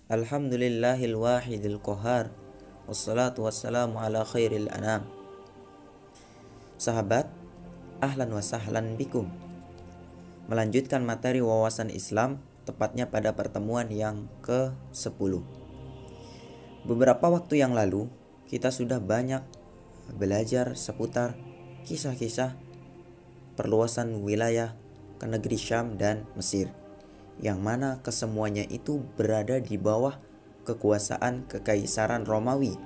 Alhamdulillahil wahidil qahar. Wassalatu wassalamu ala khairil anam. Sahabat, ahlan wa sahlan bikum. Melanjutkan materi wawasan Islam, tepatnya pada pertemuan yang ke-10. Beberapa waktu yang lalu, kita sudah banyak belajar seputar kisah-kisah perluasan wilayah ke negeri Syam dan Mesir, yang mana kesemuanya itu berada di bawah kekuasaan Kekaisaran Romawi.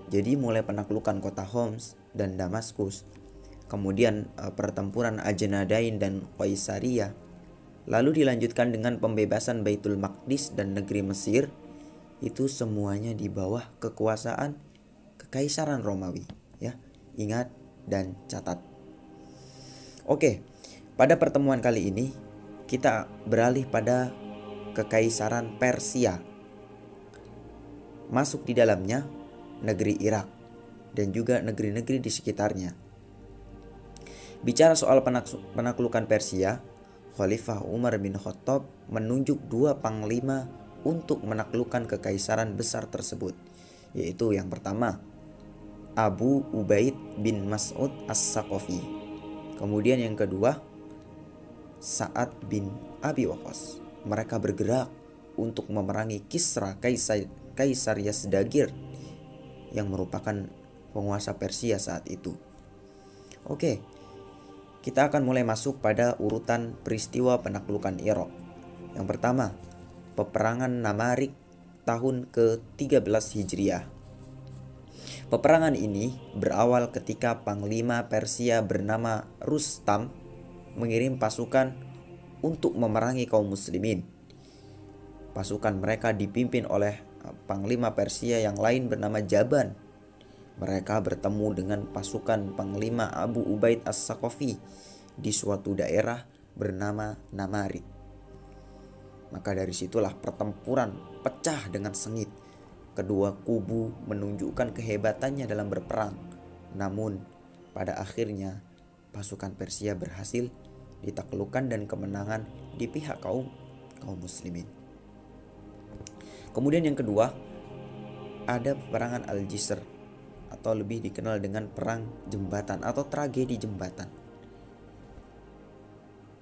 Jadi mulai penaklukan kota Homs dan Damaskus, kemudian pertempuran Ajnadain dan Qaisaria, lalu dilanjutkan dengan pembebasan Baitul Maqdis dan negeri Mesir. Itu semuanya di bawah kekuasaan Kekaisaran Romawi, ya. Ingat dan catat. Oke, pada pertemuan kali ini kita beralih pada Kekaisaran Persia. Masuk di dalamnya negeri Irak dan juga negeri-negeri di sekitarnya. Bicara soal penaklukan Persia, Khalifah Umar bin Khattab menunjuk 2 panglima untuk menaklukkan kekaisaran besar tersebut, yaitu yang pertama Abu Ubaid bin Mas'ud As-Saqafi, kemudian yang kedua Sa'ad bin Abi Waqqas. Mereka bergerak untuk memerangi Kisra Kaisar Yazdagir yang merupakan penguasa Persia saat itu. Oke, kita akan mulai masuk pada urutan peristiwa penaklukan Irak. Yang pertama, peperangan Namarik tahun ke-13 Hijriah. Peperangan ini berawal ketika panglima Persia bernama Rustam mengirim pasukan untuk memerangi kaum muslimin. Pasukan mereka dipimpin oleh panglima Persia yang lain bernama Jaban. Mereka bertemu dengan pasukan panglima Abu Ubaid As-Saqafi di suatu daerah bernama Namarik. Maka dari situlah pertempuran pecah dengan sengit. Kedua kubu menunjukkan kehebatannya dalam berperang. Namun pada akhirnya pasukan Persia berhasil ditaklukkan dan kemenangan di pihak kaum muslimin. Kemudian yang kedua, ada peperangan Al-Jisr, atau lebih dikenal dengan perang jembatan atau tragedi jembatan.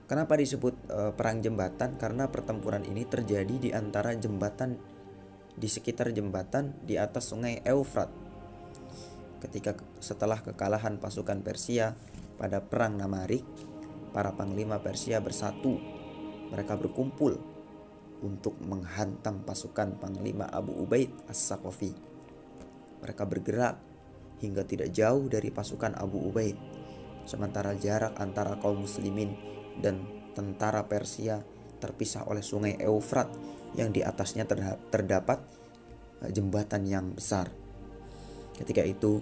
Kenapa disebut perang jembatan? Karena pertempuran ini terjadi di antara jembatan, di sekitar jembatan di atas sungai Eufrat. Ketika setelah kekalahan pasukan Persia pada perang Namarik, para panglima Persia bersatu. Mereka berkumpul untuk menghantam pasukan panglima Abu Ubaid As-Saqafi. Mereka bergerak hingga tidak jauh dari pasukan Abu Ubaid, sementara jarak antara kaum muslimin dan tentara Persia terpisah oleh sungai Eufrat yang di atasnya terdapat jembatan yang besar. Ketika itu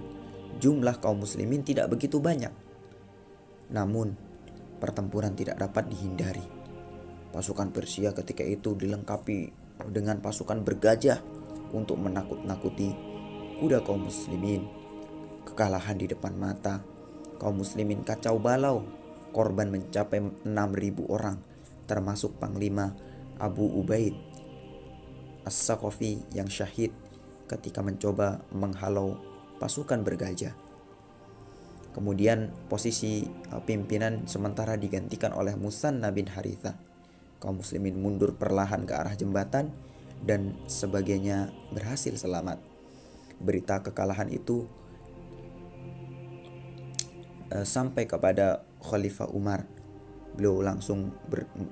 jumlah kaum muslimin tidak begitu banyak, namun pertempuran tidak dapat dihindari. Pasukan Persia ketika itu dilengkapi dengan pasukan bergajah untuk menakut-nakuti kuda kaum muslimin. Kekalahan di depan mata, kaum muslimin kacau balau. Korban mencapai 6.000 orang, termasuk panglima Abu Ubaid As-Saqafi yang syahid ketika mencoba menghalau pasukan bergajah. Kemudian posisi pimpinan sementara digantikan oleh Musanna bin Haritha. Kaum muslimin mundur perlahan ke arah jembatan dan sebagainya berhasil selamat. Berita kekalahan itu sampai kepada Khalifah Umar. Beliau langsung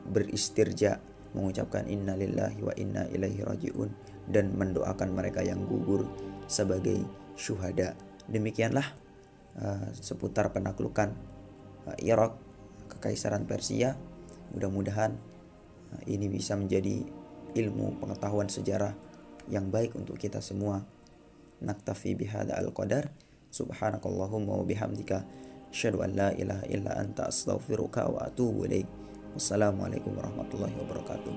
beristirja, mengucapkan inna lillahi wa inna ilaihi raji'un dan mendoakan mereka yang gugur sebagai syuhada. Demikianlah seputar penaklukan Irak, Kekaisaran Persia. Mudah-mudahan ini bisa menjadi ilmu pengetahuan sejarah yang baik untuk kita semua. Naktafi bihada al-qadar. Subhanakallahumma wa bihamdika asyhadu an la ilaha illa anta astaghfiruka wa atubu ilaik. Wassalamualaikum warahmatullahi wabarakatuh.